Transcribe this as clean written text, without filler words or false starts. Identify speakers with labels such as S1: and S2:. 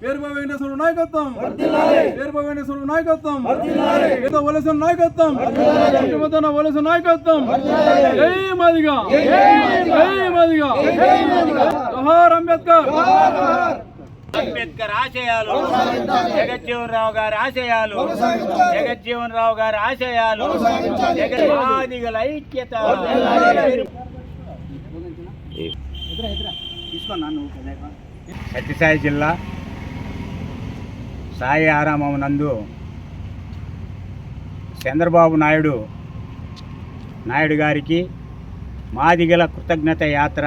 S1: పేరుబాబు వెంకటేశ్వర నాయకత్వం, పేరుబాబు వెంకటేశ్వర నాయకత్వం, ఏదో వలస నాయకత్వం, వలస నాయకత్వం. జై మాదిగా, జై మాదిగా, జోహార్ అంబేద్కర్.
S2: అంబేద్కర్ ఆశయాలు, జగజ్జీవన్ రావు గారి ఆశయాలు, జగజ్జీవన్ రావు గారి ఆశయాలు, జగన్మాదిగల ఐక్యత. సత్యసాయి జిల్లా సాయి ఆరామం నందు చంద్రబాబు నాయుడు గారికి మాదిగల కృతజ్ఞత యాత్ర